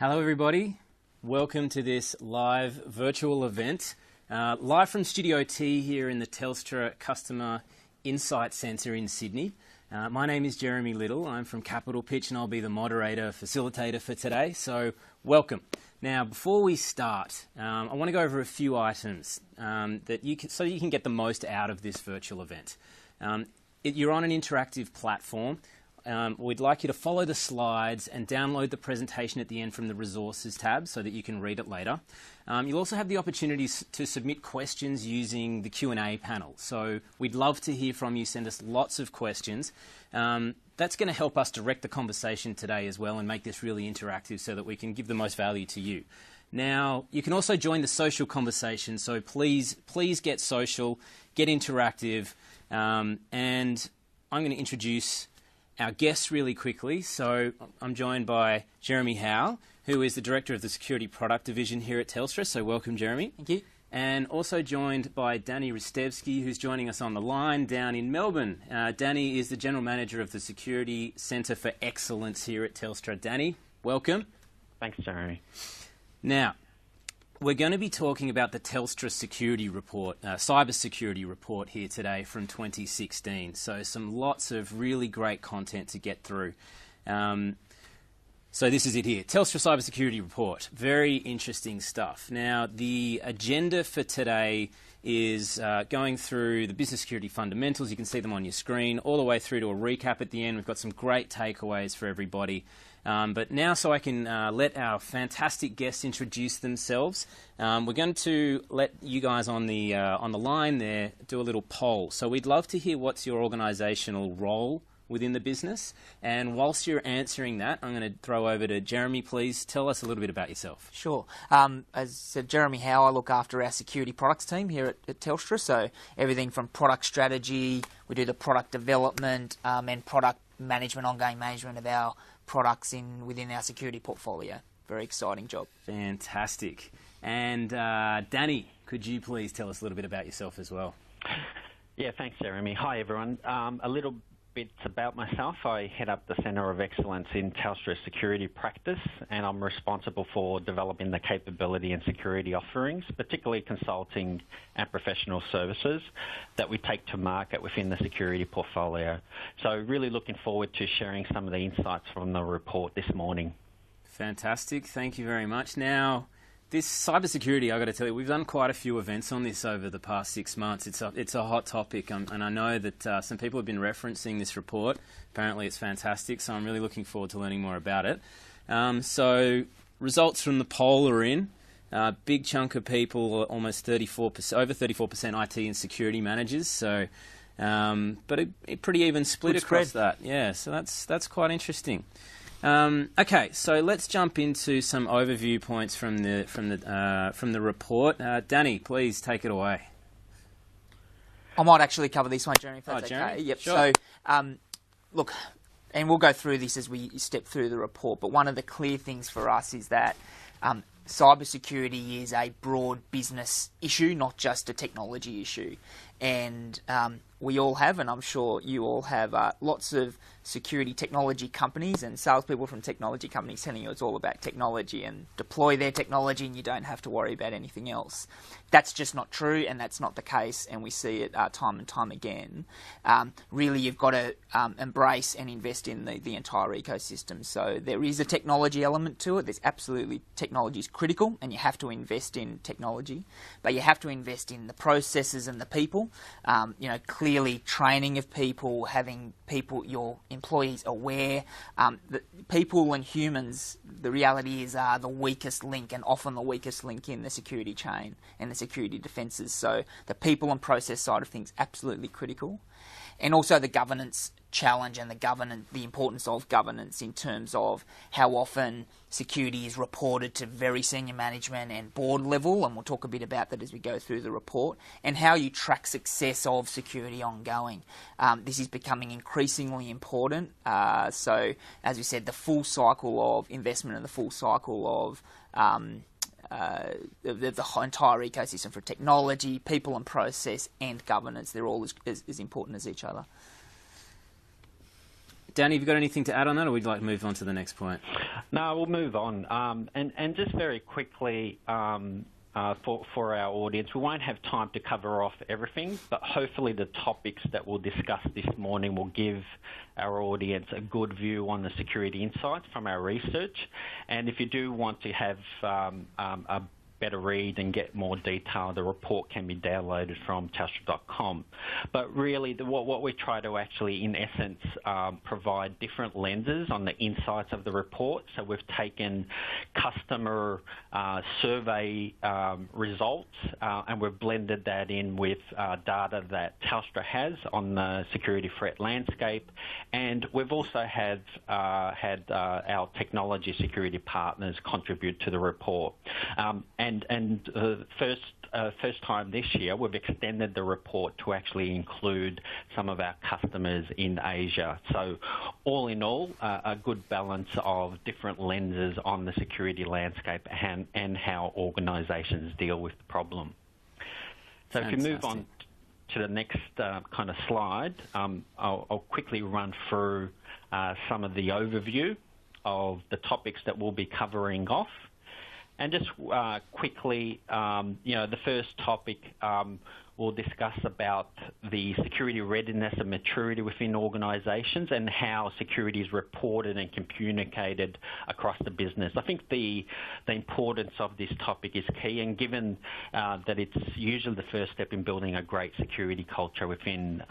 Hello everybody, welcome to this live virtual event, live from Studio T here in the Telstra Customer Insight Centre in Sydney. My name is Jeremy Little, I'm from Capital Pitch and I'll be the moderator, facilitator for today, so welcome. Now before we start, I want to go over a few items so you can get the most out of this virtual event. You're on an interactive platform. We'd like you to follow the slides and download the presentation at the end from the Resources tab so that you can read it later. You'll also have the opportunity to submit questions using the Q&A panel. So we'd love to hear from you. Send us lots of questions. That's going to help us direct the conversation today as well and make this really interactive so that we can give the most value to you. Now, you can also join the social conversation, so please get social, get interactive, and I'm going to introduce our guests really quickly. So I'm joined by Jeremy Howe, who is the Director of the Security Product Division here at Telstra. So welcome, Jeremy. Thank you. And also joined by Danny Ristevski, who's joining us on the line down in Melbourne. Danny is the General Manager of the Security Centre for Excellence here at Telstra. Danny, welcome. Thanks, Jeremy. Now, we're going to be talking about the Telstra Security Report, Cyber Security Report here today from 2016. So lots of really great content to get through. So this is it here, Telstra Cyber Security Report. Very interesting stuff. Now, the agenda for today is going through the business security fundamentals. You can see them on your screen, all the way through to a recap at the end. We've got some great takeaways for everybody. But now, so I can let our fantastic guests introduce themselves, we're going to let you guys on the line there do a little poll. So we'd love to hear what's your organisational role within the business. And whilst you're answering that, I'm going to throw over to Jeremy. Please tell us a little bit about yourself. Sure. As said, Jeremy Howe, I look after our security products team here at Telstra. So everything from product strategy, we do the product development and product management, ongoing management of our products within our security portfolio. Very exciting job. Fantastic. And Danny, could you please tell us a little bit about yourself as well? Yeah, thanks, Jeremy. Hi, everyone. A little bit about myself. I head up the Centre of Excellence in Telstra Security Practice, and I'm responsible for developing the capability and security offerings, particularly consulting and professional services that we take to market within the security portfolio. So really looking forward to sharing some of the insights from the report this morning. Fantastic. Thank you very much. Now, this cybersecurity, I've got to tell you, we've done quite a few events on this over the past 6 months. It's a hot topic, and I know that some people have been referencing this report. Apparently it's fantastic, so I'm really looking forward to learning more about it. So results from the poll are in. Big chunk of people, almost 34%, over 34% IT and security managers. So, but a pretty even split across that. Yeah, so that's quite interesting. Okay, so let's jump into some overview points from the report. Danny, please take it away. I might actually cover this one, Jeremy, if that's Jeremy? okay. Yep. Sure. So, look, and we'll go through this as we step through the report, but one of the clear things for us is that cybersecurity is a broad business issue, not just a technology issue. And we all have, and I'm sure you all have, lots of security technology companies and salespeople from technology companies telling you it's all about technology and deploy their technology and you don't have to worry about anything else. That's just not true, and that's not the case, and we see it time and time again. Really, you've got to embrace and invest in the entire ecosystem. So there is a technology element to it. There's absolutely, technology is critical, and you have to invest in technology, but you have to invest in the processes and the people. Clearly training of people, having people, your employees aware. That people and humans, the reality is, are the weakest link, and often the weakest link in the security chain and the security defences. So the people and process side of things, absolutely critical. And also the governance challenge and the importance of governance in terms of how often security is reported to very senior management and board level, and we'll talk a bit about that as we go through the report, and how you track success of security ongoing. This is becoming increasingly important. So, as we said, the full cycle of investment and the full cycle of the entire ecosystem for technology, people and process, and governance, they're all as important as each other. Danny, have you got anything to add on that, or would you like to move on to the next point? No, we'll move on. And just very quickly, for our audience, we won't have time to cover off everything, but hopefully the topics that we'll discuss this morning will give our audience a good view on the security insights from our research. And if you do want to have a better read and get more detail, the report can be downloaded from Telstra.com. But really, what we try to actually, in essence, provide different lenses on the insights of the report. So we've taken customer survey results and we've blended that in with data that Telstra has on the security threat landscape. And we've also had our technology security partners contribute to the report. And first time this year, we've extended the report to actually include some of our customers in Asia. So all in all, a good balance of different lenses on the security landscape and how organisations deal with the problem. So Fantastic. If you move on to the next kind of slide, I'll quickly run through some of the overview of the topics that we'll be covering off. And just quickly, the first topic we'll discuss about the security readiness and maturity within organisations and how security is reported and communicated across the business. I think the importance of this topic is key, and given that it's usually the first step in building a great security culture within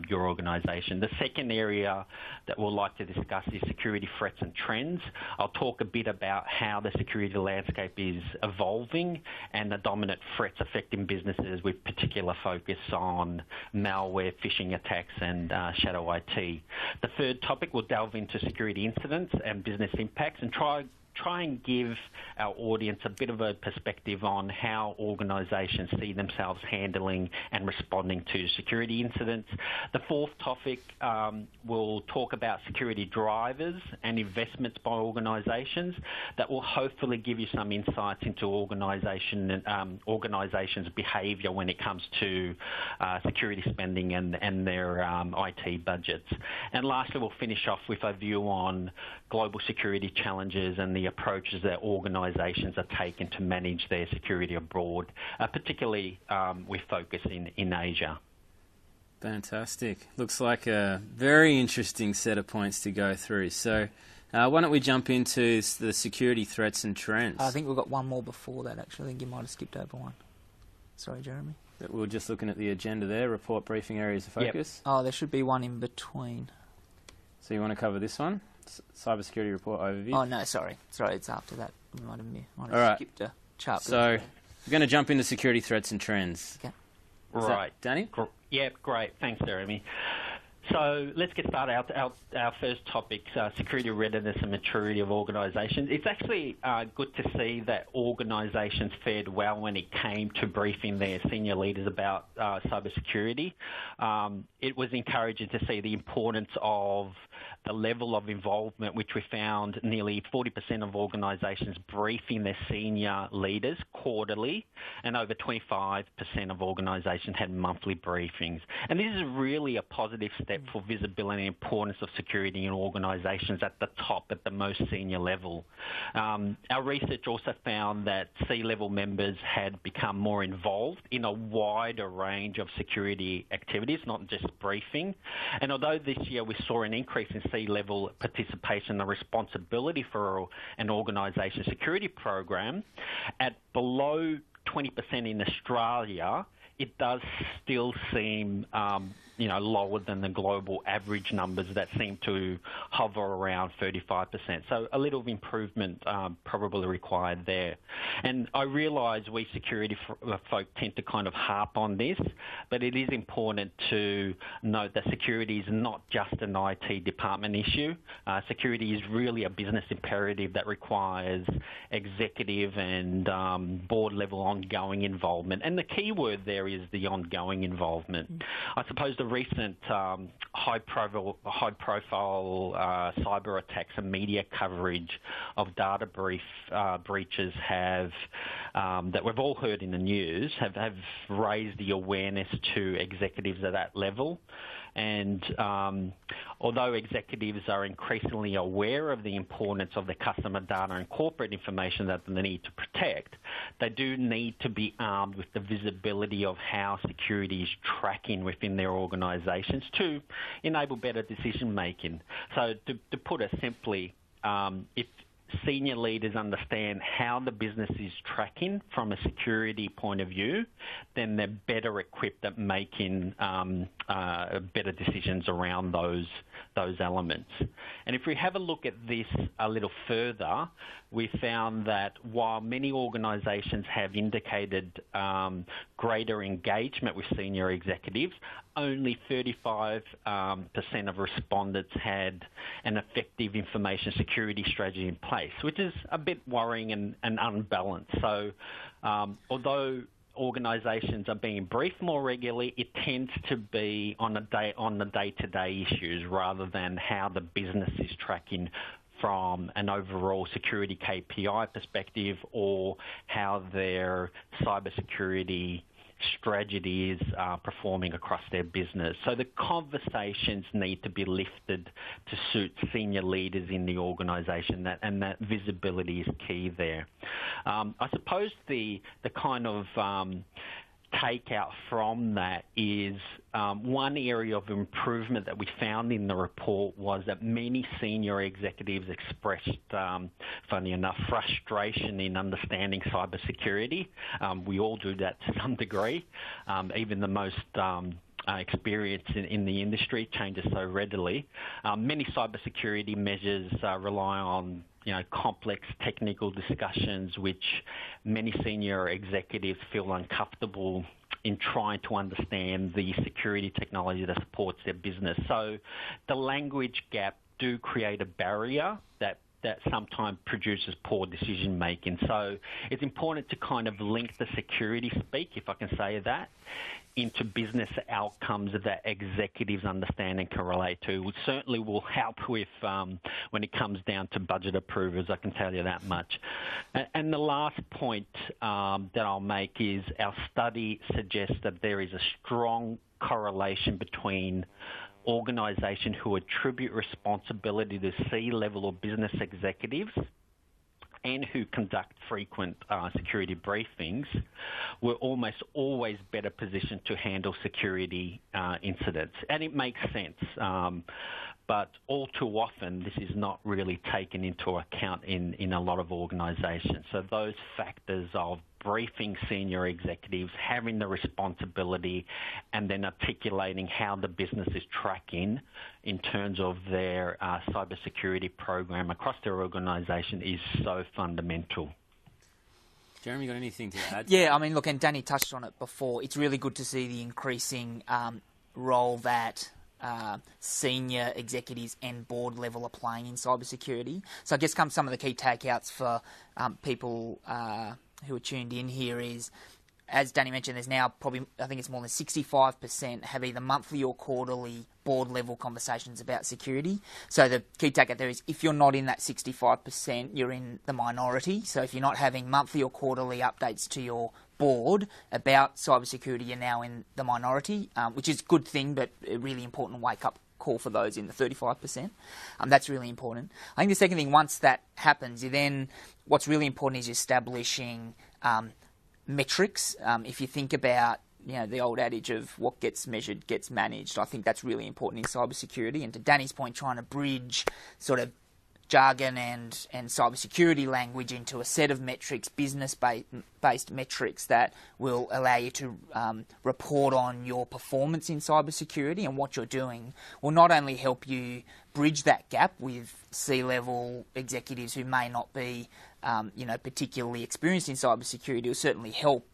your organisation. The second area that we'll like to discuss is security threats and trends. I'll talk a bit about how the security landscape is evolving and the dominant threats affecting businesses with particular focus on malware, phishing attacks and shadow IT. The third topic will delve into security incidents and business impacts and try and give our audience a bit of a perspective on how organisations see themselves handling and responding to security incidents. The fourth topic will talk about security drivers and investments by organisations that will hopefully give you some insights into organisations' behaviour when it comes to security spending and their IT budgets. And lastly, we'll finish off with a view on global security challenges and the approaches that organisations are taking to manage their security abroad, particularly with focus in Asia. Fantastic. Looks like a very interesting set of points to go through. So why don't we jump into the security threats and trends? I think we've got one more before that, actually. I think you might have skipped over one. Sorry, Jeremy. We were just looking at the agenda there, report, briefing, areas of focus. Yep. Oh, there should be one in between. So you want to cover this one? Cybersecurity report overview. Oh, no, sorry, it's after that. We might have skipped a chart. So we're going to jump into security threats and trends. Okay. Right. Danny? Yeah, great. Thanks, Jeremy. So let's get started. Our first topic, security readiness and maturity of organisations. It's actually good to see that organisations fared well when it came to briefing their senior leaders about cybersecurity. It was encouraging to see the importance of the level of involvement, which we found nearly 40% of organisations briefing their senior leaders quarterly, and over 25% of organisations had monthly briefings. And this is really a positive step for visibility and importance of security in organisations at the top, at the most senior level. Our research also found that C-level members had become more involved in a wider range of security activities, not just briefing. And although this year we saw an increase in C-level participation and responsibility for an organisation security program, at below 20% in Australia, it does still seem lower than the global average numbers that seem to hover around 35%. So a little improvement probably required there. And I realise we security folk tend to kind of harp on this, but it is important to note that security is not just an IT department issue. Security is really a business imperative that requires executive and board-level ongoing involvement. And the key word there is the ongoing involvement. I suppose the recent high-profile cyber attacks and media coverage of data breaches have that we've all heard in the news have raised the awareness to executives at that level. And although executives are increasingly aware of the importance of the customer data and corporate information that they need to protect, they do need to be armed with the visibility of how security is tracking within their organisations to enable better decision making. So to put it simply, if senior leaders understand how the business is tracking from a security point of view, then they're better equipped at making better decisions around those elements. And if we have a look at this a little further, we found that while many organisations have indicated greater engagement with senior executives, only 35% of respondents had an effective information security strategy in place, which is a bit worrying and unbalanced. So although organisations are being briefed more regularly, it tends to be on the day-to-day issues rather than how the business is tracking from an overall security KPI perspective or how their cybersecurity strategy is performing across their business. So the conversations need to be lifted to suit senior leaders in the organisation, and that visibility is key there. I suppose the kind of takeout from that is one area of improvement that we found in the report was that many senior executives expressed, funny enough, frustration in understanding cybersecurity. We all do that to some degree. Even the most experience in the industry changes so readily. Many cybersecurity measures rely on complex technical discussions, which many senior executives feel uncomfortable in trying to understand the security technology that supports their business. So the language gap do create a barrier that sometimes produces poor decision making. So it's important to kind of link the security speak, if I can say that, into business outcomes that executives understand and can relate to, which certainly will help with when it comes down to budget approvers, I can tell you that much. And the last point that I'll make is our study suggests that there is a strong correlation between organisations who attribute responsibility to C-level or business executives and who conduct frequent security briefings were almost always better positioned to handle security incidents. And it makes sense. But all too often, this is not really taken into account in a lot of organisations. So those factors of briefing senior executives, having the responsibility, and then articulating how the business is tracking in terms of their cybersecurity program across their organisation is so fundamental. Jeremy, got anything to add? Yeah, I mean, look, and Danny touched on it before. It's really good to see the increasing role that senior executives and board level are playing in cybersecurity. So I guess some of the key takeouts for people who are tuned in here is, as Danny mentioned, there's now probably, I think it's more than 65% have either monthly or quarterly board level conversations about security. So the key takeout there is if you're not in that 65%, you're in the minority. So if you're not having monthly or quarterly updates to your board about cybersecurity, you're now in the minority, which is a good thing, but a really important wake-up call for those in the 35%. That's really important. I think the second thing, once that happens, then what's really important is establishing metrics. If you think about the old adage of what gets measured gets managed, I think that's really important in cybersecurity. And to Danny's point, trying to bridge sort of jargon and cybersecurity language into a set of metrics, business-based metrics that will allow you to report on your performance in cybersecurity and what you're doing will not only help you bridge that gap with C-level executives who may not be particularly experienced in cybersecurity, will certainly help,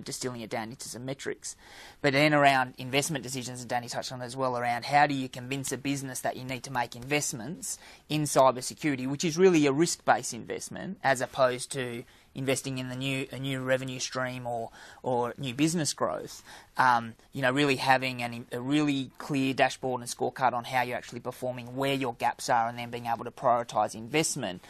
distilling it down into some metrics. But then around investment decisions, and Danny touched on as well, around how do you convince a business that you need to make investments in cybersecurity, which is really a risk-based investment as opposed to investing in a new revenue stream or new business growth. Really having a really clear dashboard and scorecard on how you're actually performing, where your gaps are, and then being able to prioritise investment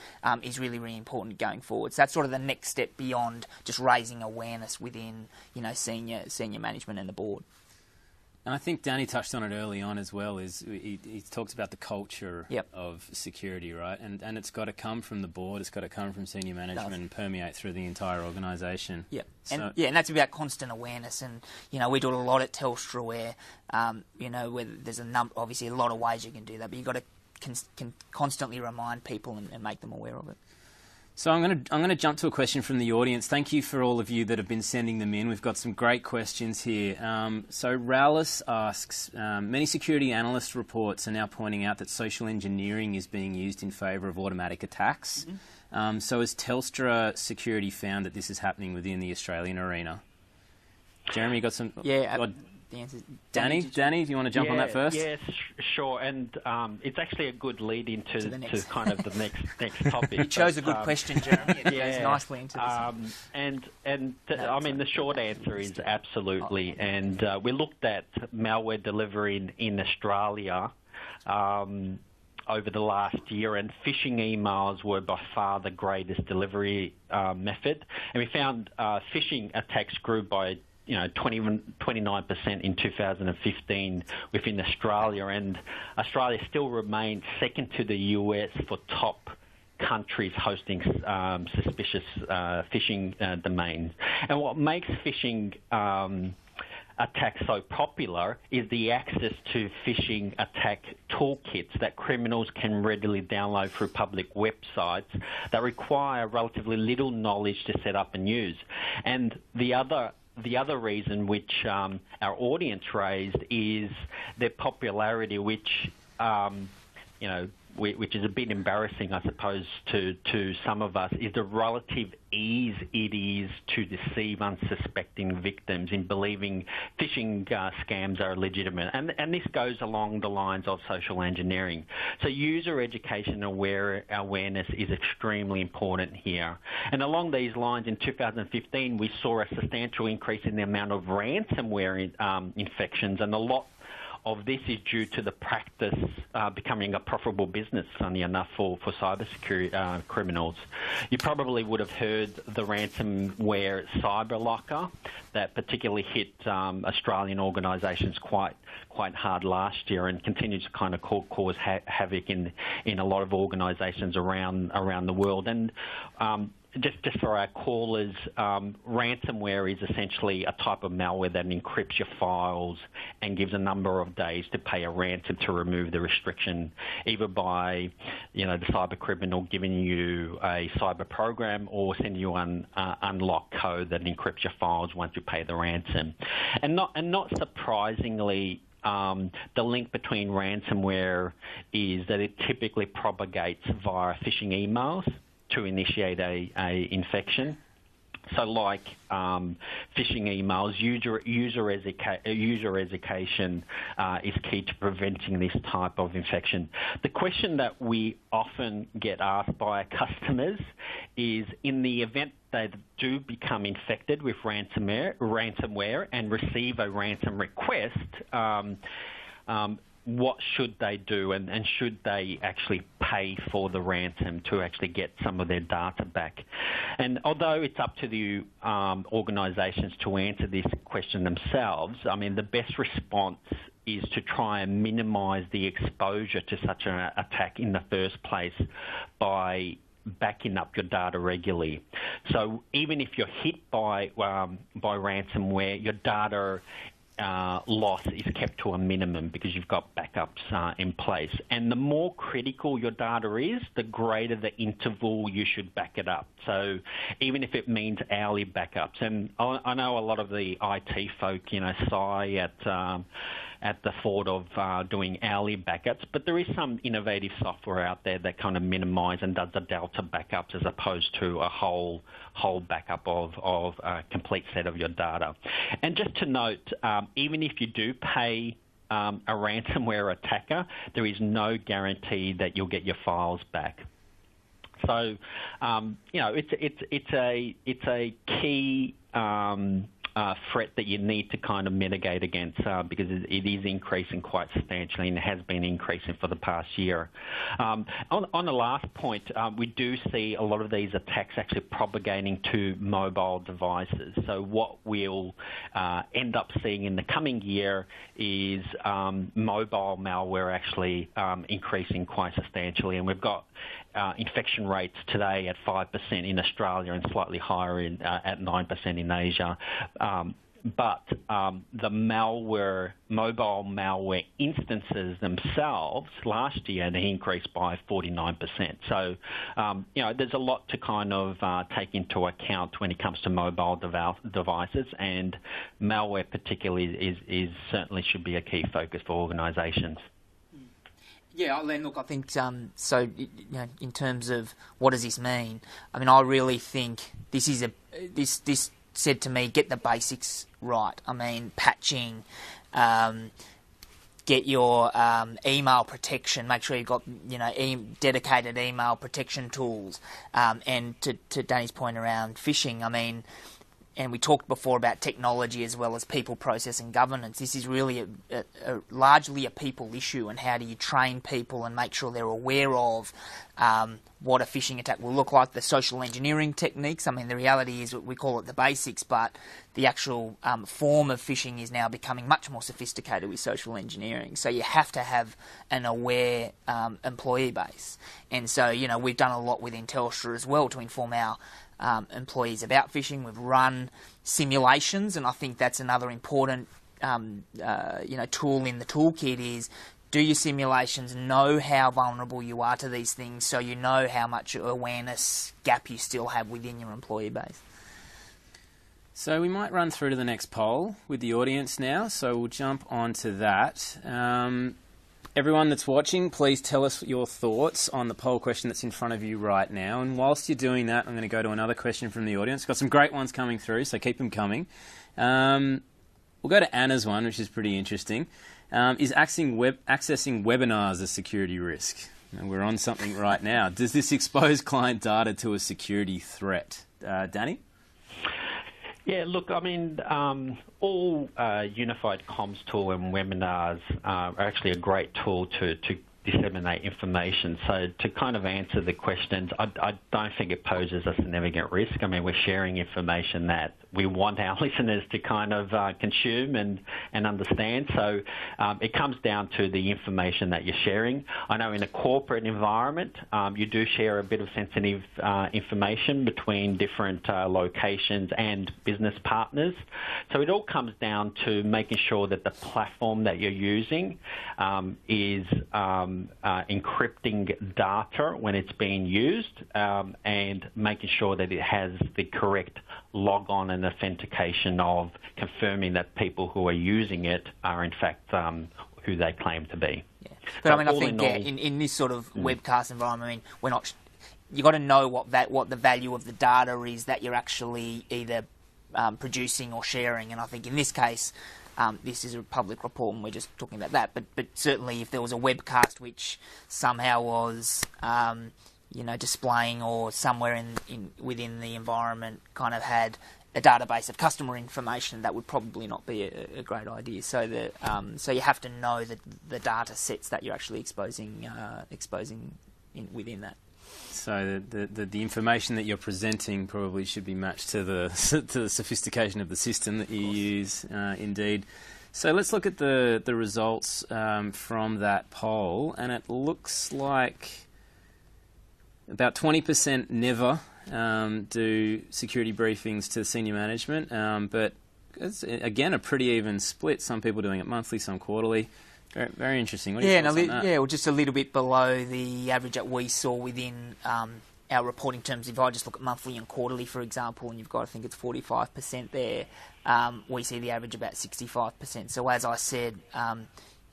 is really, really important going forward. So that's sort of the next step beyond just raising awareness within senior management and the board. And I think Danny touched on it early on as well, is he talks about the culture of security, right? And it's got to come from the board, it's got to come from senior management and permeate through the entire organisation. Yeah. So, and that's about constant awareness. And, we do it a lot at Telstra where, where there's obviously a lot of ways you can do that, but you've got to constantly remind people and make them aware of it. So I'm going to jump to a question from the audience. Thank you for all of you that have been sending them in. We've got some great questions here. So Rowlis asks, many security analyst reports are now pointing out that social engineering is being used in favour of automatic attacks. Mm-hmm. So has Telstra Security found that this is happening within the Australian arena? Jeremy, you got some... Yeah, the answer is Danny, do you want to jump on that first? Yes, sure. And it's actually a good lead into to kind of the next topic. You chose a good question, Jeremy. It goes nicely into this. The short answer is absolutely. And we looked at malware delivery in Australia over the last year, and phishing emails were by far the greatest delivery method. And we found phishing attacks grew by 29% in 2015 within Australia, and Australia still remains second to the US for top countries hosting suspicious phishing domains. And what makes phishing attacks so popular is the access to phishing attack toolkits that criminals can readily download through public websites that require relatively little knowledge to set up and use. And the other reason which our audience raised is their popularity, which which is a bit embarrassing, I suppose, to some of us, is the relative ease it is to deceive unsuspecting victims in believing phishing scams are legitimate. And this goes along the lines of social engineering. So user education awareness is extremely important here. And along these lines, in 2015, we saw a substantial increase in the amount of ransomware infections, and a lot of this is due to the practice becoming a profitable business, funny enough, for cybersecurity criminals. You probably would have heard the ransomware CyberLocker that particularly hit Australian organisations quite hard last year, and continues to kind of cause havoc in a lot of organisations around the world. And just for our callers, ransomware is essentially a type of malware that encrypts your files and gives a number of days to pay a ransom to remove the restriction, either by, the cyber criminal giving you a cyber program or sending you an unlocked code that encrypts your files once you pay the ransom. And not surprisingly, the link between ransomware is that it typically propagates via phishing emails to initiate a infection. So like phishing emails, user education is key to preventing this type of infection. The question that we often get asked by our customers is, in the event they do become infected with ransomware and receive a ransom request, what should they do, and should they actually pay for the ransom to actually get some of their data back? And although it's up to the organisations to answer this question themselves, the best response is to try and minimise the exposure to such an attack in the first place by backing up your data regularly. So even if you're hit by ransomware, your data loss is kept to a minimum because you've got backups in place. And the more critical your data is, the greater the interval you should back it up. So even if it means hourly backups. And I know a lot of the IT folk, sigh at the thought of doing hourly backups, but there is some innovative software out there that kind of minimises and does the delta backups as opposed to a whole backup of a complete set of your data. And just to note, even if you do pay a ransomware attacker, there is no guarantee that you'll get your files back. So, it's a key threat that you need to kind of mitigate against because it is increasing quite substantially and has been increasing for the past year. On the last point, we do see a lot of these attacks actually propagating to mobile devices. So what we'll end up seeing in the coming year is mobile malware actually increasing quite substantially, and we've got infection rates today at 5% in Australia and slightly higher at 9% in Asia. But the mobile malware instances themselves last year they increased by 49%. So, there's a lot to kind of take into account when it comes to mobile devices, and malware particularly is certainly should be a key focus for organisations. Yeah, Len, look, I think, so, in terms of what does this mean, I mean, I really think this is this said to me, get the basics right. I mean, patching, get your email protection, make sure you've got, dedicated email protection tools, and to Danny's point around phishing, I mean, and we talked before about technology as well as people, process and governance. This is really largely a people issue, and how do you train people and make sure they're aware of what a phishing attack will look like, the social engineering techniques. I mean, the reality is we call it the basics, but the actual form of phishing is now becoming much more sophisticated with social engineering. So you have to have an aware employee base. And so, we've done a lot within Telstra as well to inform our employees about phishing. We've run simulations, and I think that's another important tool in the toolkit is do your simulations, know how vulnerable you are to these things, so you know how much awareness gap you still have within your employee base. So we might run through to the next poll with the audience now, so we'll jump on to that. Everyone that's watching, please tell us your thoughts on the poll question that's in front of you right now. And whilst you're doing that, I'm going to go to another question from the audience. Got some great ones coming through, so keep them coming. We'll go to Anna's one, which is pretty interesting. Is accessing webinars a security risk? And we're on something right now. Does this expose client data to a security threat? Danny? Yeah, look, I mean, all unified comms tool and webinars are actually a great tool to disseminate information. So to kind of answer the questions, I don't think it poses a significant risk. I mean, we're sharing information that we want our listeners to kind of consume and understand. So it comes down to the information that you're sharing. I know in a corporate environment, you do share a bit of sensitive information between different locations and business partners. So it all comes down to making sure that the platform that you're using is encrypting data when it's being used and making sure that it has the correct log-on and authentication of confirming that people who are using it are in fact who they claim to be. Yeah. But so I mean, I think in this sort of webcast environment, I mean, we're not. You got to know what the value of the data is that you're actually either producing or sharing, and I think in this case. This is a public report and we're just talking about that, but certainly if there was a webcast which somehow was, displaying or somewhere within the environment kind of had a database of customer information, that would probably not be a great idea. So so you have to know the data sets that you're actually exposing within that. So the information that you're presenting probably should be matched to the sophistication of the system that you use, indeed. So let's look at the results from that poll, and it looks like about 20% never do security briefings to senior management, but it's, again, a pretty even split. Some people doing it monthly, some quarterly. Very, very interesting. What are your thoughts on that? Yeah, well, just a little bit below the average that we saw within our reporting terms. If I just look at monthly and quarterly, for example, and you've got, I think it's 45% there, we see the average about 65%. So as I said,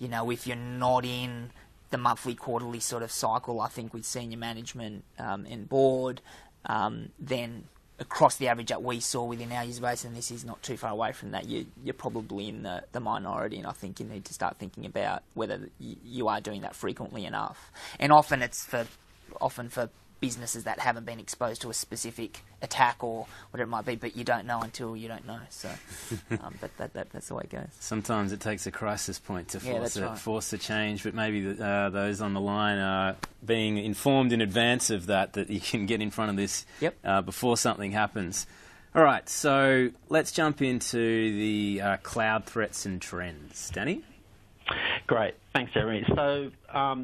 if you're not in the monthly, quarterly sort of cycle, I think with senior management and board, then across the average that we saw within our user base, and this is not too far away from that, you're probably in the minority, and I think you need to start thinking about whether you are doing that frequently enough. And often it's for businesses that haven't been exposed to a specific attack or whatever it might be, but you don't know until you don't know. So, but that's the way it goes. Sometimes it takes a crisis point to force a change, but maybe those on the line are being informed in advance of that you can get in front of this before something happens. All right, so let's jump into the cloud threats and trends. Danny? Great. Thanks, Jeremy. So,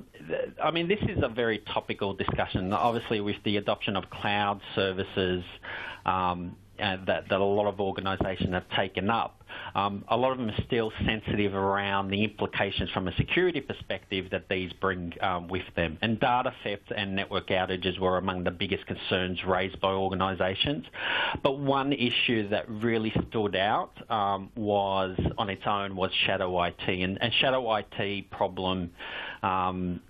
this is a very topical discussion. Obviously, with the adoption of cloud services that a lot of organisations have taken up, a lot of them are still sensitive around the implications from a security perspective that these bring with them. And data theft and network outages were among the biggest concerns raised by organisations. But one issue that really stood out was shadow IT. And shadow IT problem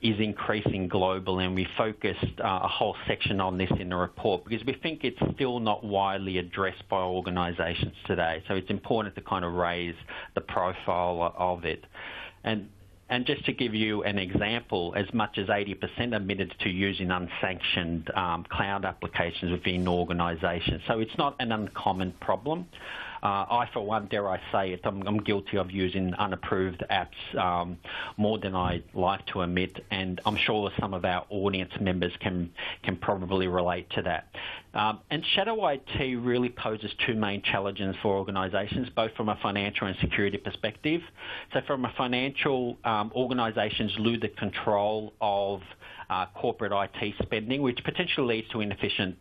is increasing globally, and we focused a whole section on this in the report because we think it's still not widely addressed by organisations today. So it's important to kind of raise the profile of it. And just to give you an example, as much as 80% admitted to using unsanctioned cloud applications within organisations. So it's not an uncommon problem. I, for one, dare I say it, I'm guilty of using unapproved apps more than I like to admit, and I'm sure some of our audience members can probably relate to that. And shadow IT really poses two main challenges for organisations, both from a financial and security perspective. So from a financial, organisations lose the control of corporate IT spending, which potentially leads to inefficient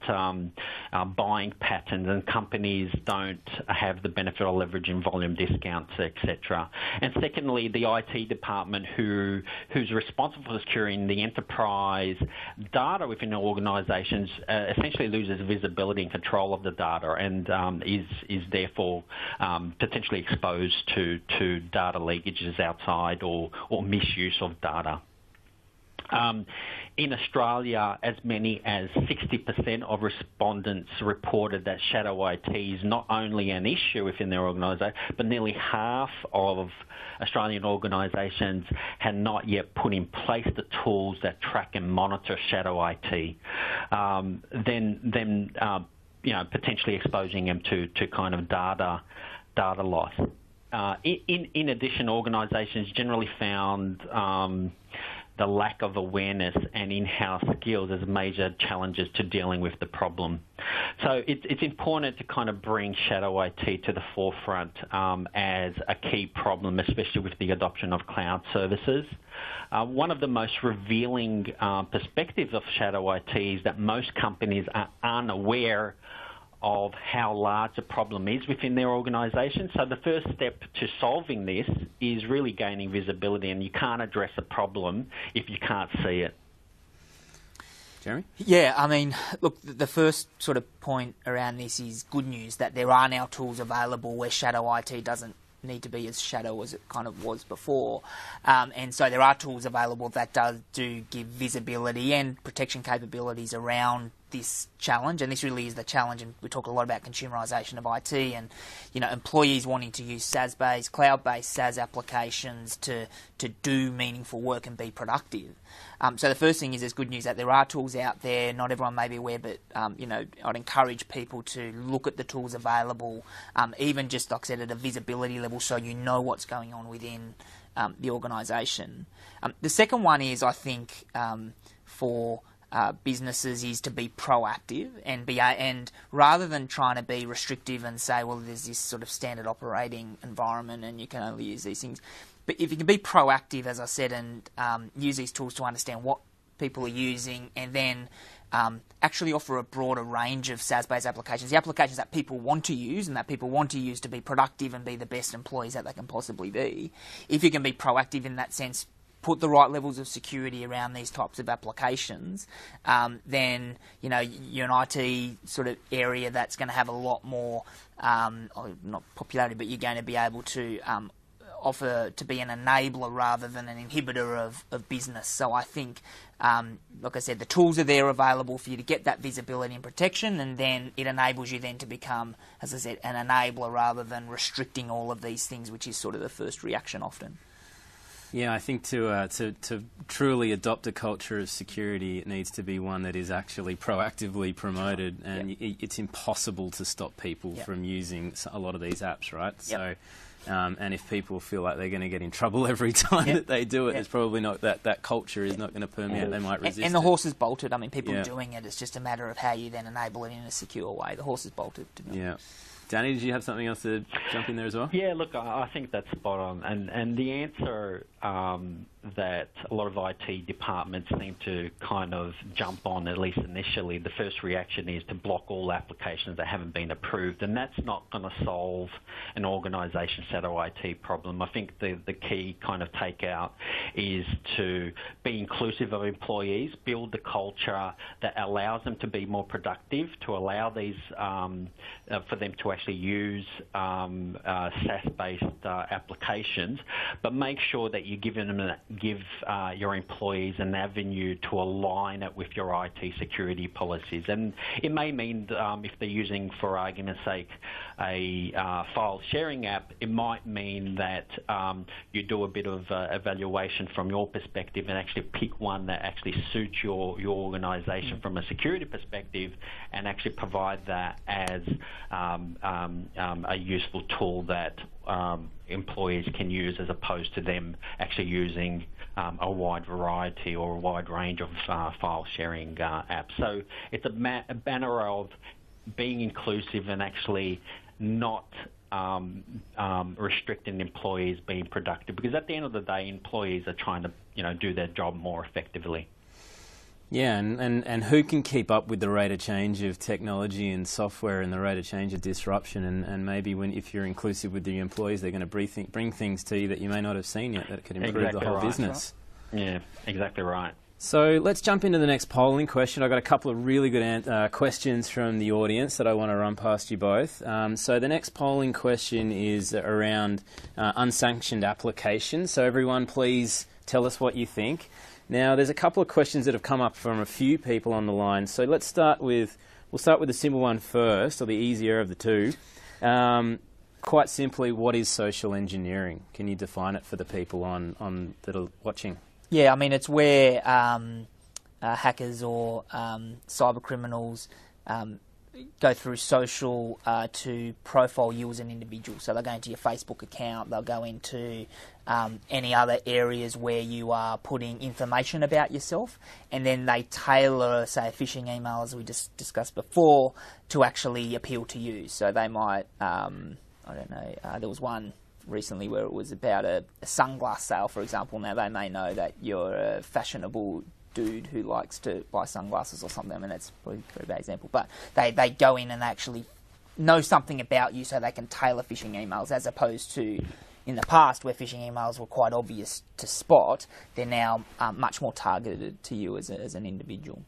buying patterns, and companies don't have the benefit of leveraging volume discounts, etc. And secondly, the IT department who's responsible for securing the enterprise data within organisations essentially loses visibility and control of the data, and is therefore potentially exposed to data leakages outside or misuse of data. In Australia, as many as 60% of respondents reported that shadow IT is not only an issue within their organisation, but nearly half of Australian organisations had not yet put in place the tools that track and monitor shadow IT. Potentially exposing them to kind of data loss. In addition, organisations generally found the lack of awareness and in-house skills as major challenges to dealing with the problem. So it's important to kind of bring shadow IT to the forefront as a key problem, especially with the adoption of cloud services. One of the most revealing perspectives of shadow IT is that most companies are unaware of how large the problem is within their organisation. So the first step to solving this is really gaining visibility, and you can't address a problem if you can't see it. Jeremy? Yeah, look, the first sort of point around this is good news that there are now tools available where shadow IT doesn't need to be as shadow as it kind of was before. And so there are tools available that do give visibility and protection capabilities around this challenge, and this really is the challenge, and we talk a lot about consumerisation of IT and, employees wanting to use SaaS-based, cloud-based SaaS applications to do meaningful work and be productive. So the first thing is there's good news that there are tools out there. Not everyone may be aware, but, I'd encourage people to look at the tools available, even just, like I said, at a visibility level so you know what's going on within the organisation. The second one is, I think, for businesses is to be proactive and rather than trying to be restrictive and say, well, there's this sort of standard operating environment and you can only use these things. But if you can be proactive, as I said, and use these tools to understand what people are using and then actually offer a broader range of SaaS-based applications, the applications that people want to use and that people want to use to be productive and be the best employees that they can possibly be. If you can be proactive in that sense, put the right levels of security around these types of applications, then you're an IT sort of area that's going to have a lot more, not popularity, but you're going to be able to offer to be an enabler rather than an inhibitor of business. So I think, like I said, the tools are there available for you to get that visibility and protection, and then it enables you then to become, as I said, an enabler rather than restricting all of these things, which is sort of the first reaction often. Yeah, I think to truly adopt a culture of security, it needs to be one that is actually proactively promoted, and it's impossible to stop people from using a lot of these apps, right? So, and if people feel like they're going to get in trouble every time that they do it, it's probably not that culture is not going to permeate. They might resist. And the horse is bolted. I mean, people doing it. It's just a matter of how you then enable it in a secure way. The horse is bolted. To be honest. Danny, did you have something else to jump in there as well? Yeah, look, I think that's spot on. And the answer that a lot of IT departments seem to kind of jump on, at least initially, the first reaction is to block all applications that haven't been approved. And that's not going to solve an organisation's shadow IT problem. I think the key kind of takeout is to be inclusive of employees, build the culture that allows them to be more productive, to allow these for them to actually use SaaS-based applications, but make sure that you give your employees an avenue to align it with your IT security policies. And it may mean if they're using, for argument's sake, a file sharing app, it might mean that you do a bit of evaluation from your perspective and actually pick one that actually suits your organisation from a security perspective, and actually provide that as a useful tool that employees can use, as opposed to them actually using a wide variety or a wide range of file sharing apps. So it's a banner of being inclusive and actually not restricting employees being productive, because at the end of the day, employees are trying to do their job more effectively. Yeah, and who can keep up with the rate of change of technology and software and the rate of change of disruption, and maybe if you're inclusive with the employees, they're going to bring things to you that you may not have seen yet that could improve the whole business. Yeah, exactly right. So let's jump into the next polling question. I've got a couple of really good questions from the audience that I want to run past you both. So the next polling question is around unsanctioned applications. So everyone, please tell us what you think. Now, there's a couple of questions that have come up from a few people on the line. So we'll start with the simple one first, or the easier of the two. Quite simply, what is social engineering? Can you define it for the people on that are watching? Yeah, I mean, it's where hackers or cyber criminals go through social to profile you as an individual. So they'll go into your Facebook account, they'll go into any other areas where you are putting information about yourself, and then they tailor, say, a phishing email, as we just discussed before, to actually appeal to you. So they might, there was one recently where it was about a sunglass sale, for example. Now, they may know that you're a fashionable dude who likes to buy sunglasses or something. I mean, that's probably a very bad example. But they go in and actually know something about you, so they can tailor phishing emails, as opposed to in the past where phishing emails were quite obvious to spot. They're now much more targeted to you as an individual.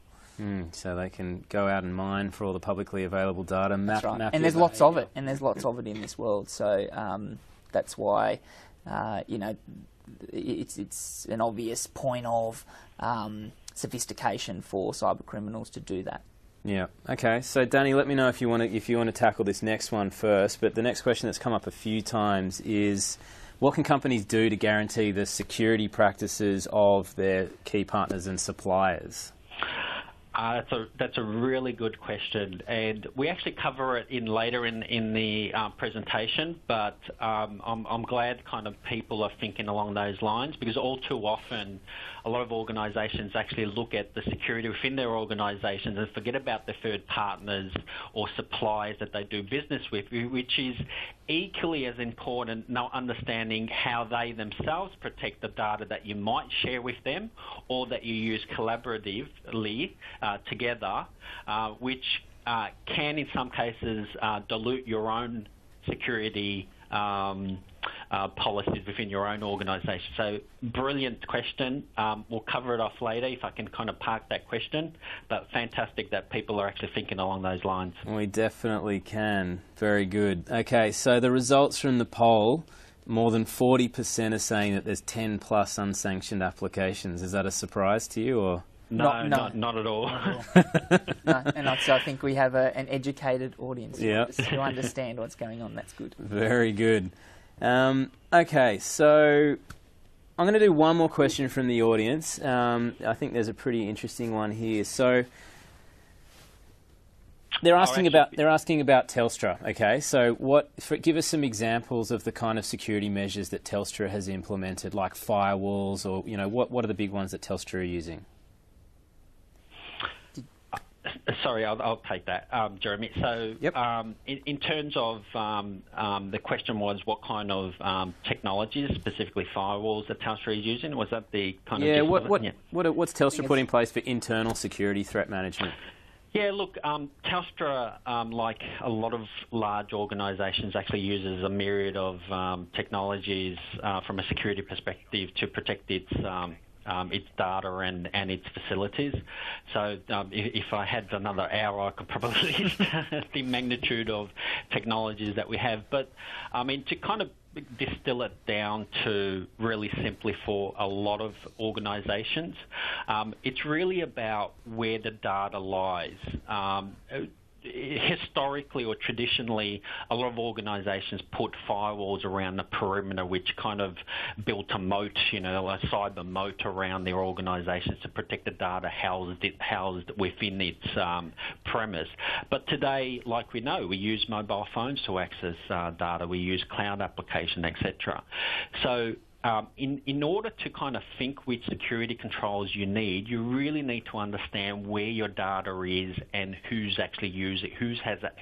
So they can go out and mine for all the publicly available data. That's right. And there's lots of it. And there's lots of it in this world. So that's why, it's an obvious point of sophistication for cyber criminals to do that. Yeah. Okay. So Danny, let me know if you want to tackle this next one first. But the next question that's come up a few times is, what can companies do to guarantee the security practices of their key partners and suppliers? That's a really good question, and we actually cover it later in the presentation. But I'm glad kind of people are thinking along those lines, because all too often a lot of organisations actually look at the security within their organisations and forget about the third partners or suppliers that they do business with, which is equally as important, not understanding how they themselves protect the data that you might share with them or that you use collaboratively together, which can in some cases dilute your own security policies within your own organisation. So brilliant question. We'll cover it off later if I can kind of park that question, but fantastic that people are actually thinking along those lines. We definitely can. Very good. Okay, so the results from the poll, more than 40% are saying that there's 10 plus unsanctioned applications. Is that a surprise to you, or? No, not at all. No, and I think we have an educated audience who understand what's going on. That's good. Very good. Okay, so I'm going to do one more question from the audience. I think there's a pretty interesting one here. So they're asking about Telstra. Okay, so give us some examples of the kind of security measures that Telstra has implemented, like firewalls, or what are the big ones that Telstra are using? Sorry, I'll take that, Jeremy. So, yep. In terms of the question was what kind of technologies, specifically firewalls, that Telstra is using. Was that the kind of gist of it? What's Telstra put in place for internal security threat management? Yeah, look, Telstra, like a lot of large organisations, actually uses a myriad of technologies from a security perspective to protect its data and its facilities. So if I had another hour, I could probably list the magnitude of technologies that we have. But I mean, to kind of distill it down to really simply for a lot of organisations, it's really about where the data lies. Historically or traditionally, a lot of organisations put firewalls around the perimeter, which kind of built a moat, a cyber moat around their organisations to protect the data housed within its premise. But today, like we know, we use mobile phones to access data, we use cloud application, etc. So in order to kind of think which security controls you really need to understand where your data is and who's actually using it,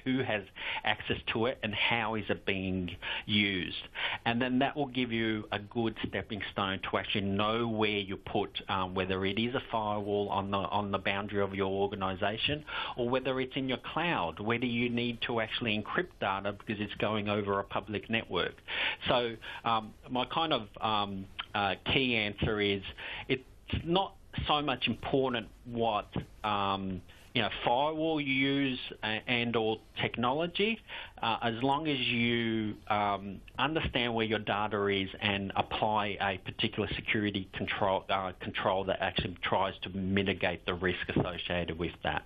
who has access to it, and how is it being used. And then that will give you a good stepping stone to actually know where you put, whether it is a firewall on the boundary of your organisation, or whether it's in your cloud, whether you need to actually encrypt data because it's going over a public network. So my kind of key answer is it's not so much important what firewall you use and or technology, as long as you understand where your data is and apply a particular security control that actually tries to mitigate the risk associated with that.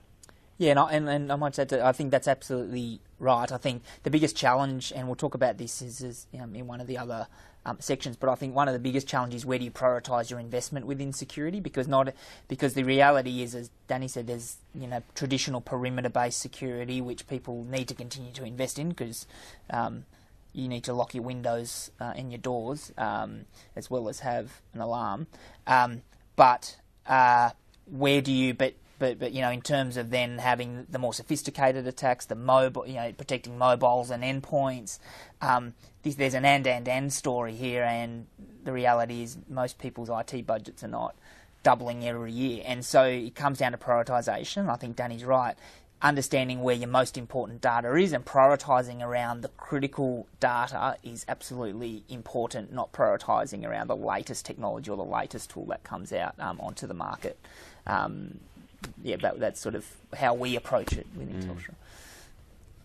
Yeah, and I might say that I think that's absolutely right. I think the biggest challenge, and we'll talk about this is in one of the other sections, but I think one of the biggest challenges is where do you prioritise your investment within security? Because the reality is, as Danny said, there's traditional perimeter-based security which people need to continue to invest in because you need to lock your windows and your doors as well as have an alarm. But where do you? But in terms of then having the more sophisticated attacks, the mobile, protecting mobiles and endpoints, there's an and story here, and the reality is most people's IT budgets are not doubling every year, and so it comes down to prioritisation. I think Danny's right. Understanding where your most important data is and prioritising around the critical data is absolutely important, not prioritising around the latest technology or the latest tool that comes out onto the market. That's sort of how we approach it within Telstra.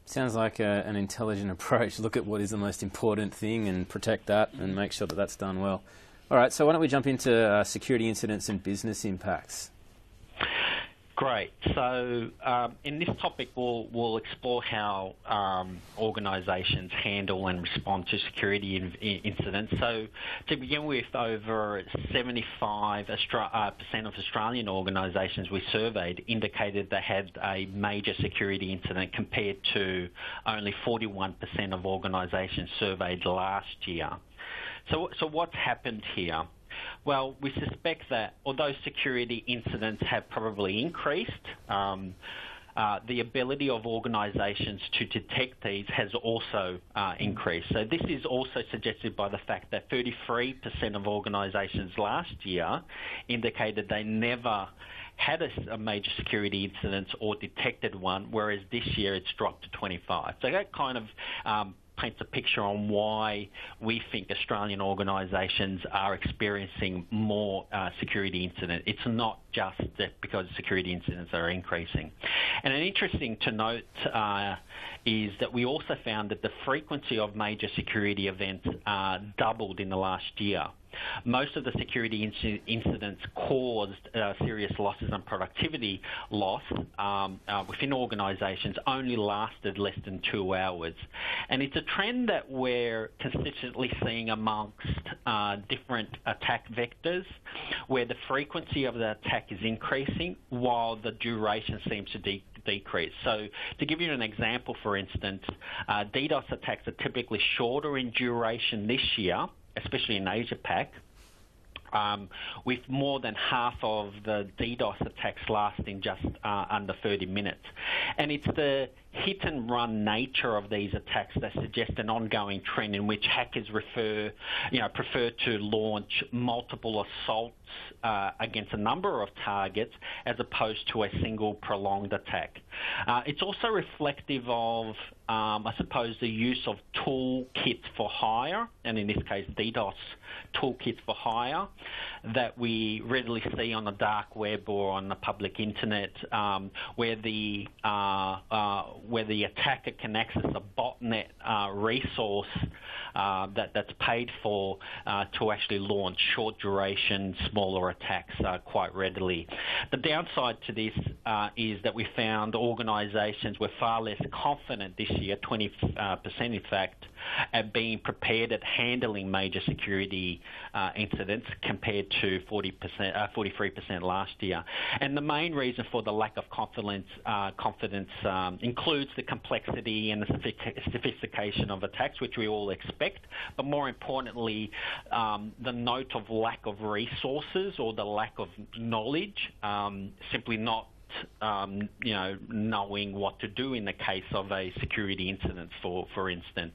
Sounds like an intelligent approach. Look at what is the most important thing and protect that and make sure that that's done well. All right, so why don't we jump into security incidents and business impacts? Great. So in this topic, we'll explore how organisations handle and respond to security incidents. So to begin with, over 75% of Australian organisations we surveyed indicated they had a major security incident compared to only 41% of organisations surveyed last year. So what's happened here? Well, we suspect that although security incidents have probably increased, the ability of organisations to detect these has also increased. So this is also suggested by the fact that 33% of organisations last year indicated they never had a major security incident or detected one, whereas this year it's dropped to 25%. So that kind of paints a picture on why we think Australian organisations are experiencing more security incidents. It's not just that because security incidents are increasing. And an interesting to note is that we also found that the frequency of major security events doubled in the last year. most of the security incidents caused serious losses and productivity loss within organisations only lasted less than 2 hours. And it's a trend that we're consistently seeing amongst different attack vectors, where the frequency of the attack is increasing while the duration seems to decrease. So to give you an example, for instance, DDoS attacks are typically shorter in duration this year, especially in Asia-Pac, with more than half of the DDoS attacks lasting just under 30 minutes. And it's the hit-and-run nature of these attacks that suggest an ongoing trend in which hackers prefer to launch multiple assaults against a number of targets as opposed to a single prolonged attack. It's also reflective of, I suppose, the use of toolkits for hire, and in this case DDoS toolkits for hire, that we readily see on the dark web or on the public internet, where the attacker can access a botnet resource that's paid for to actually launch short duration, smaller attacks quite readily. The downside to this is that we found organisations were far less confident this year, 20% in fact, at being prepared at handling major security incidents compared to 43% last year. And the main reason for the lack of confidence includes the complexity and the sophistication of attacks, which we all expect, but more importantly, the note of lack of resources or the lack of knowledge, simply not knowing what to do in the case of a security incident, for instance.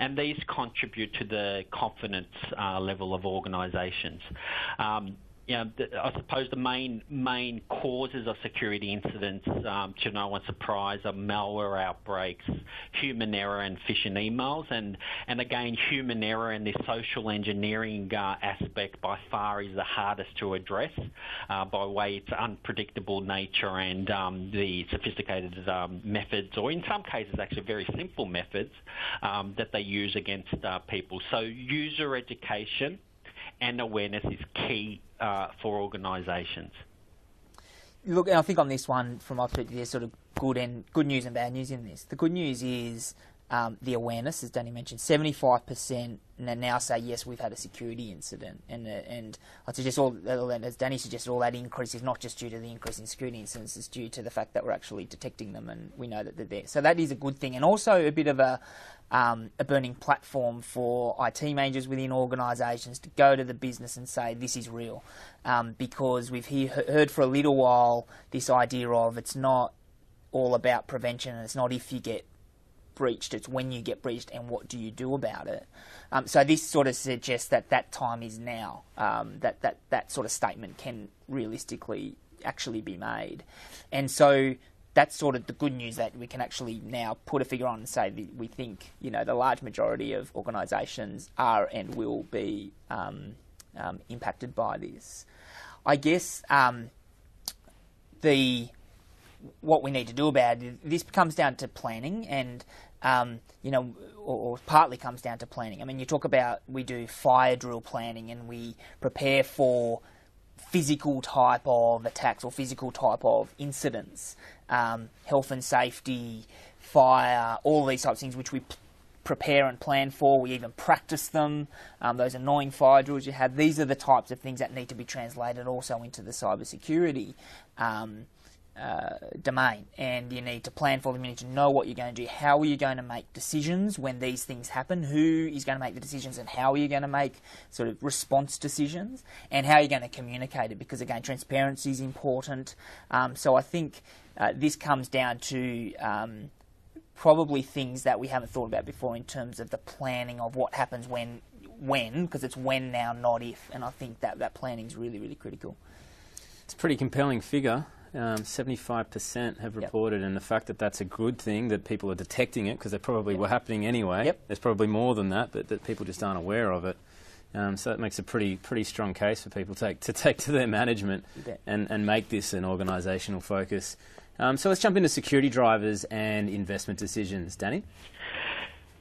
And these contribute to the confidence level of organisations. I suppose the main causes of security incidents, to no one's surprise, are malware outbreaks, human error, and phishing emails. And again, human error and the social engineering aspect by far is the hardest to address by way its unpredictable nature and the sophisticated methods, or in some cases actually very simple methods that they use against people. So user education and awareness is key for organisations. Look, I think on this one, from my perspective, there's sort of good news and bad news in this. The good news is the awareness, as Danny mentioned. 75% now say, yes, we've had a security incident. And I'd suggest as Danny suggested, all that increase is not just due to the increase in security incidents, it's due to the fact that we're actually detecting them and we know that they're there. So that is a good thing. And also a bit of a burning platform for IT managers within organisations to go to the business and say, this is real. Because we've heard for a little while this idea of it's not all about prevention and it's not if you get breached, it's when you get breached and what do you do about it. So this sort of suggests that time is now, that sort of statement can realistically actually be made. And so that's sort of the good news, that we can actually now put a figure on and say that we think, the large majority of organisations are and will be impacted by this. I guess what we need to do about it, this comes down to planning and, or partly comes down to planning. I mean, you talk about we do fire drill planning and we prepare for physical type of attacks or physical type of incidents, health and safety, fire, all these types of things which we prepare and plan for. We even practice them. Those annoying fire drills you have, these are the types of things that need to be translated also into the cybersecurity domain, and you need to plan for them. You need to know what you're going to do. How are you going to make decisions when these things happen? Who is going to make the decisions, and how are you going to make sort of response decisions, and how are you going to communicate it? Because again, transparency is important. So I think this comes down to probably things that we haven't thought about before in terms of the planning of what happens when, because it's when now, not if, and I think that planning is really, really critical. It's a pretty compelling figure. 75% have reported, and the fact that that's a good thing, that people are detecting it, because they probably were happening anyway. There's probably more than that, but that people just aren't aware of it. So that makes a pretty strong case for people to take to their management and make this an organisational focus. So let's jump into security drivers and investment decisions. Danny?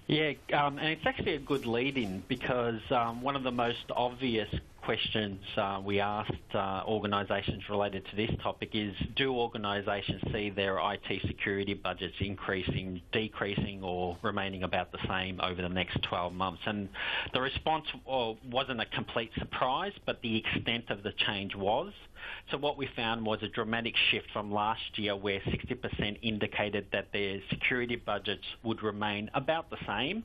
Yeah, and it's actually a good lead-in because one of the most obvious questions we asked organisations related to this topic is, do organisations see their IT security budgets increasing, decreasing, or remaining about the same over the next 12 months? And the response wasn't a complete surprise, but the extent of the change was. So what we found was a dramatic shift from last year where 60% indicated that their security budgets would remain about the same,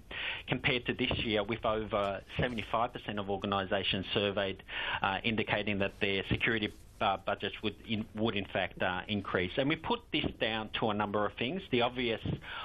compared to this year with over 75% of organisations surveyed indicating that their security budgets would in fact increase. And we put this down to a number of things. The obvious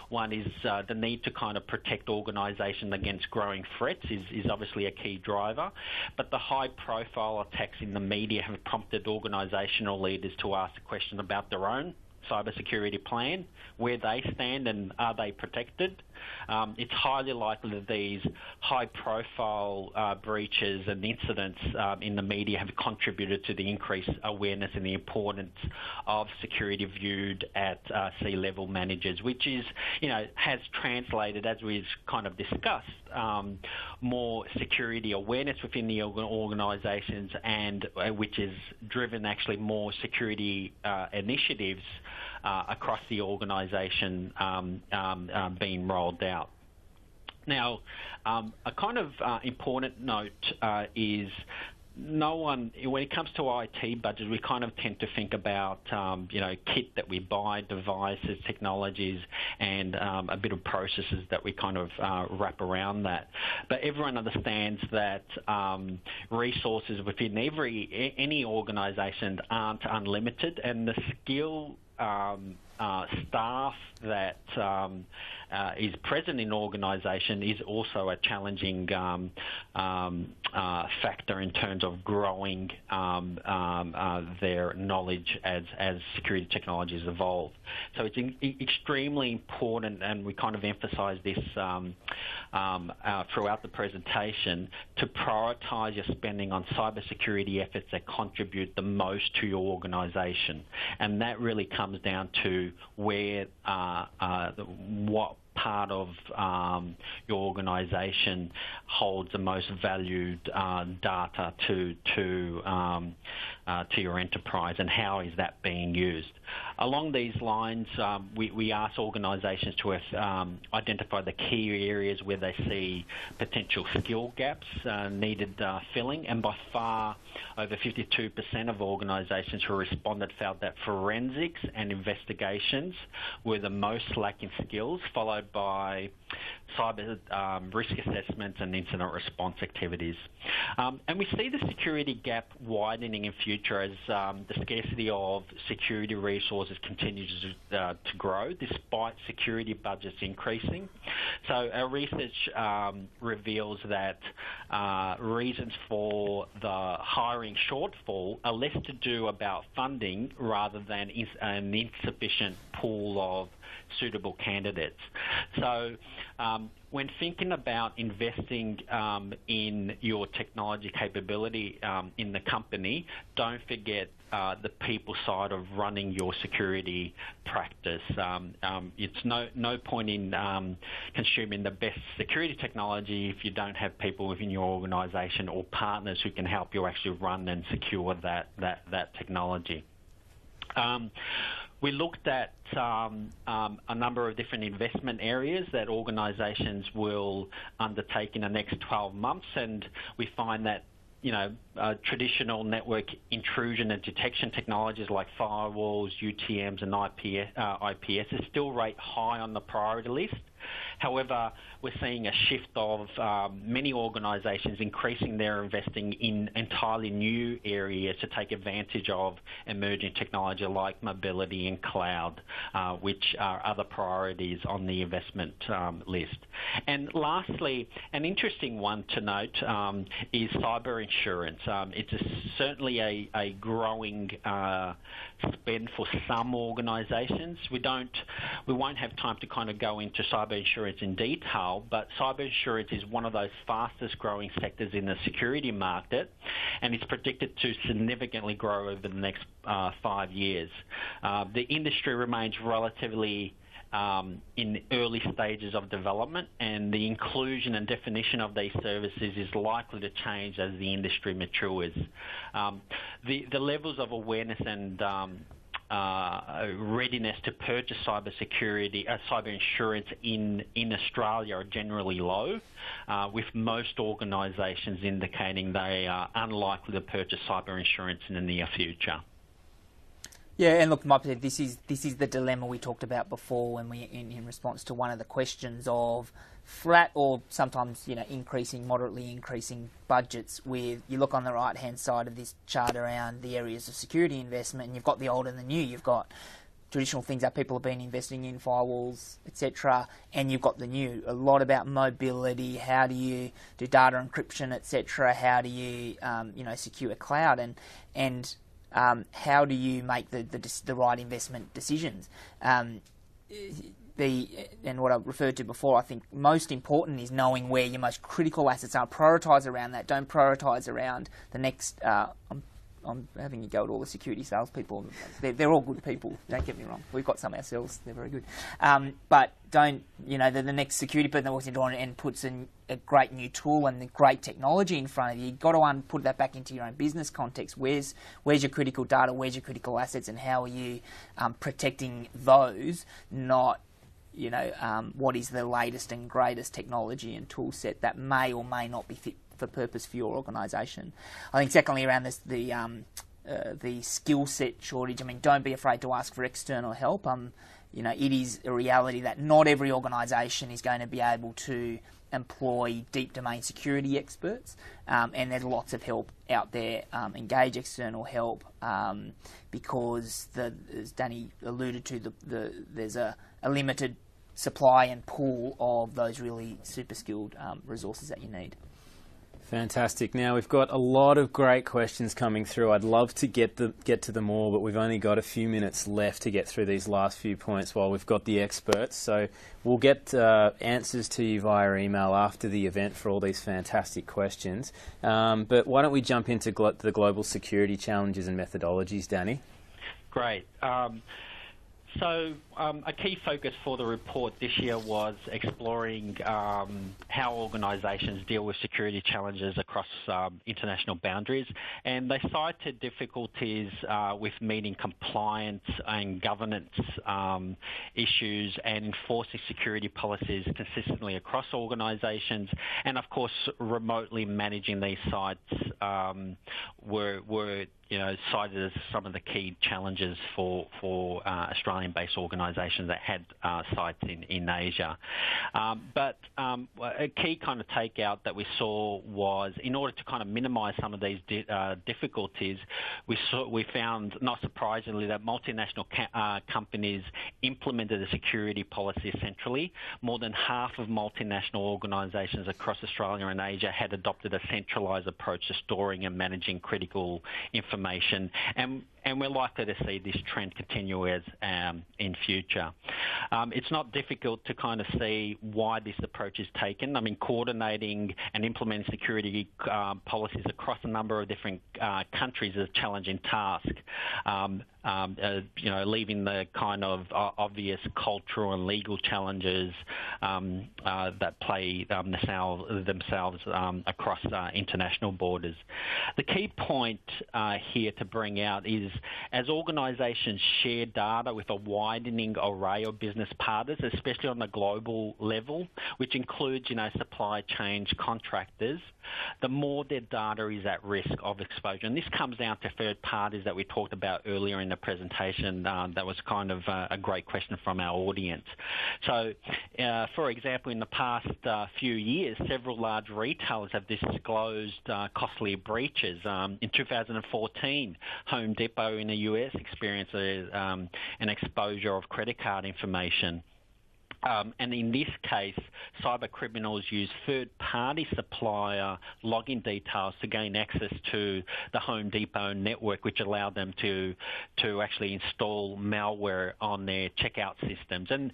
one is the need to kind of protect organisations against growing threats is obviously a key driver, but the high profile attacks in the media have prompted organisational leaders to ask a question about their own cybersecurity plan, where they stand and are they protected. It's highly likely that these high-profile breaches and incidents in the media have contributed to the increased awareness and the importance of security viewed at C-level managers, which is, has translated, as we've kind of discussed, more security awareness within the organisations, and which has driven actually more security initiatives across the organisation being rolled out. Now, a kind of important note is when it comes to IT budgets, we kind of tend to think about, kit that we buy, devices, technologies, and a bit of processes that we kind of wrap around that. But everyone understands that resources within any organisation aren't unlimited, and the skill staff that is present in organisation is also a challenging factor in terms of growing their knowledge as security technologies evolve. So it's extremely important, and we kind of emphasise this throughout the presentation, to prioritise your spending on cybersecurity efforts that contribute the most to your organisation. And that really comes down to where what part of your organisation holds the most valued data to your enterprise, and how is that being used. Along these lines, we ask organisations to identify the key areas where they see potential skill gaps needed filling, and by far over 52% of organisations who responded felt that forensics and investigations were the most lacking skills, followed by cyber risk assessments and incident response activities. And we see the security gap widening in future as the scarcity of security resources continues to grow, despite security budgets increasing. So our research reveals that reasons for the hiring shortfall are less to do about funding rather than an insufficient pool of suitable candidates. So when thinking about investing in your technology capability in the company, don't forget the people side of running your security practice. It's no point in consuming the best security technology if you don't have people within your organisation or partners who can help you actually run and secure that technology. We looked at a number of different investment areas that organisations will undertake in the next 12 months, and we find that traditional network intrusion and detection technologies like firewalls, UTMs, and IPS is still rate high on the priority list. However, we're seeing a shift of many organisations increasing their investing in entirely new areas to take advantage of emerging technology like mobility and cloud, which are other priorities on the investment list. And lastly, an interesting one to note is cyber insurance. It's certainly a growing spend for some organisations. We won't have time to kind of go into cyber insurance in detail, but cyber insurance is one of those fastest growing sectors in the security market, and it's predicted to significantly grow over the next 5 years. The industry remains relatively in early stages of development, and the inclusion and definition of these services is likely to change as the industry matures. The levels of awareness and readiness to purchase cyber insurance in Australia are generally low, with most organisations indicating they are unlikely to purchase cyber insurance in the near future. Yeah, and look, this is the dilemma we talked about before when we in response to one of the questions of flat or sometimes moderately increasing budgets. With you look on the right hand side of this chart around the areas of security investment, and you've got the old and the new. You've got traditional things that people have been investing in, firewalls, etc., and you've got the new. A lot about mobility. How do you do data encryption, etc.? How do you secure cloud and how do you make the right investment decisions? And what I referred to before, I think most important is knowing where your most critical assets are. Prioritise around that. Don't prioritise around the next. I'm having a go at all the security salespeople. They're all good people. Don't get me wrong. We've got some ourselves. They're very good. But don't, the next security person that walks into and puts a great new tool and the great technology in front of you. You've got to put that back into your own business context. Where's your critical data? Where's your critical assets? And how are you protecting those? Not, what is the latest and greatest technology and tool set that may or may not be fit for purpose for your organisation. I think secondly around the skill set shortage, don't be afraid to ask for external help. It is a reality that not every organisation is going to be able to employ deep domain security experts, and there's lots of help out there. Engage external help because, as Danny alluded to, there's a limited supply and pool of those really super skilled resources that you need. Fantastic. Now, we've got a lot of great questions coming through. I'd love to get to them all, but we've only got a few minutes left to get through these last few points while we've got the experts. So we'll get answers to you via email after the event for all these fantastic questions. But why don't we jump into the global security challenges and methodologies, Danny? Great. So a key focus for the report this year was exploring how organisations deal with security challenges across international boundaries, and they cited difficulties with meeting compliance and governance issues and enforcing security policies consistently across organisations, and of course remotely managing these sites were cited as some of the key challenges for Australian-based organisations that had sites in Asia. But a key kind of takeout that we saw was, in order to kind of minimise some of these difficulties, we found, not surprisingly, that multinational companies implemented a security policy centrally. More than half of multinational organisations across Australia and Asia had adopted a centralised approach to storing and managing critical information, and we're likely to see this trend continue as in future. It's not difficult to kind of see why this approach is taken. Coordinating and implementing security policies across a number of different countries is a challenging task. Leaving the kind of obvious cultural and legal challenges that play themselves across international borders. The key point here to bring out is, as organisations share data with a widening array of business partners, especially on the global level, which includes, supply chain contractors, the more their data is at risk of exposure. And this comes down to third parties that we talked about earlier in the presentation. That was kind of a great question from our audience. So, for example, in the past few years, several large retailers have disclosed costly breaches. In 2014, Home Depot in the US experienced an exposure of credit card information. And in this case, cyber criminals use third-party supplier login details to gain access to the Home Depot network, which allowed them to actually install malware on their checkout systems. And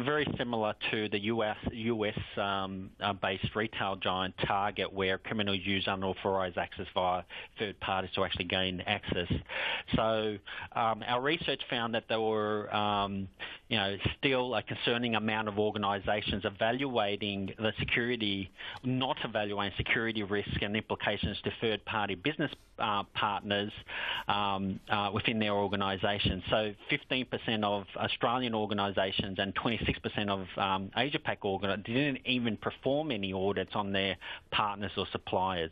very similar to the US-based retail giant Target, where criminals use unauthorized access via third parties to actually gain access. So our research found that there were still a concerning amount of organisations evaluating the security, not evaluating security risk and implications to third-party business partners within their organisation. So 15% of Australian organisations and 26% of Asia-Pac organisations didn't even perform any audits on their partners or suppliers.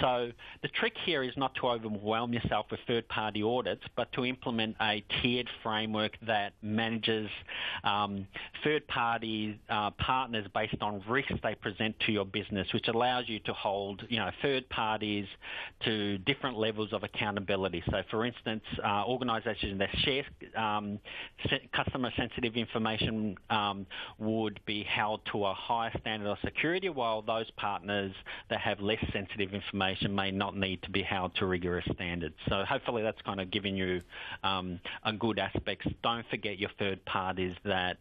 So the trick here is not to overwhelm yourself with third-party audits, but to implement a tiered framework that manages third-party partners based on risks they present to your business, which allows you to hold, third parties to different levels of accountability. So, for instance, organisations that share customer-sensitive information would be held to a higher standard of security, while those partners that have less sensitive information may not need to be held to rigorous standards. So hopefully that's kind of giving you a good aspect. Don't forget your third parties that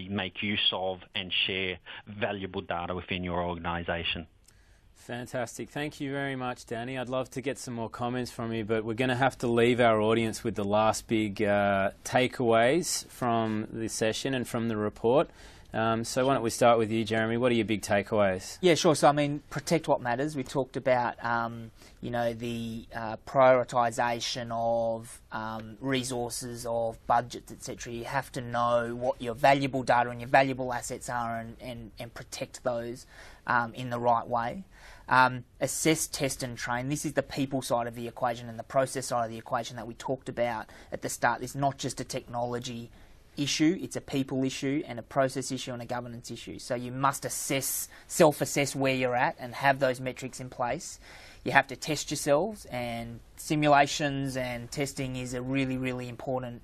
make use of and share valuable data within your organisation. Fantastic. Thank you very much, Danny. I'd love to get some more comments from you, but we're going to have to leave our audience with the last big takeaways from the session and from the report. So why don't we start with you, Jeremy? What are your big takeaways? Yeah, sure. So, protect what matters. We talked about, the prioritisation of resources, of budgets, etc. You have to know what your valuable data and your valuable assets are and protect those in the right way. Assess, test and train. This is the people side of the equation and the process side of the equation that we talked about at the start. It's not just a technology issue, it's a people issue and a process issue and a governance issue. So you must self-assess where you're at and have those metrics in place. You have to test yourselves, and simulations and testing is a really, really important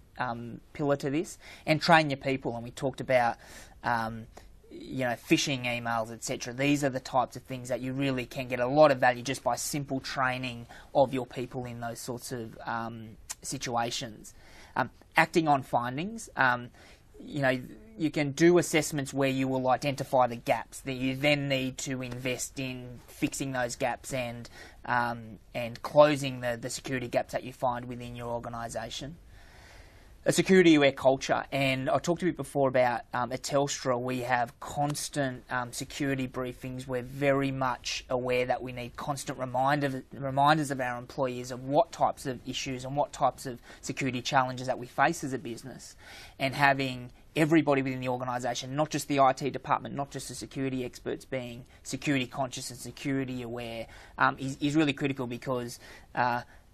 pillar to this. And train your people, and we talked about phishing emails, etc. These are the types of things that you really can get a lot of value just by simple training of your people in those sorts of situations. Acting on findings, you can do assessments where you will identify the gaps that you then need to invest in fixing those gaps and closing the security gaps that you find within your organisation. A security-aware culture, and I talked a bit before about at Telstra we have constant security briefings. We're very much aware that we need constant reminders of our employees of what types of issues and what types of security challenges that we face as a business, and having everybody within the organisation, not just the IT department, not just the security experts, being security conscious and security aware is really critical, because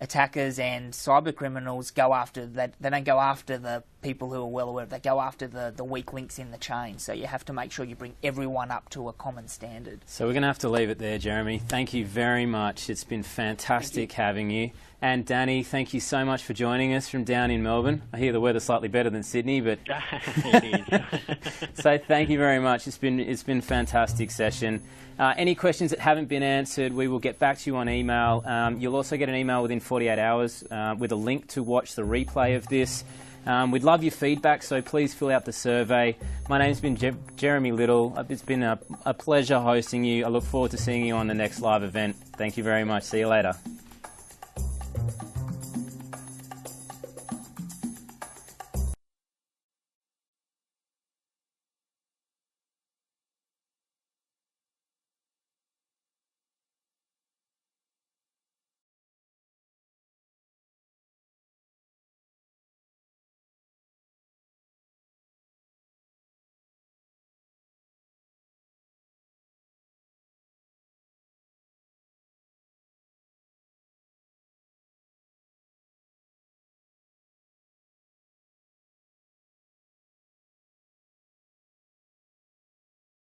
attackers and cyber criminals go after that. They don't go after the people who are well aware. They go after the weak links in the chain. So you have to make sure you bring everyone up to a common standard. So we're going to have to leave it there, Jeremy. Thank you very much. It's been fantastic having you. And Danny, thank you so much for joining us from down in Melbourne. I hear the weather's slightly better than Sydney, but it is. So thank you very much. It's been a fantastic session. Any questions that haven't been answered, we will get back to you on email. You'll also get an email within 48 hours with a link to watch the replay of this. We'd love your feedback, so please fill out the survey. My name's been Jeremy Little. It's been a pleasure hosting you. I look forward to seeing you on the next live event. Thank you very much. See you later.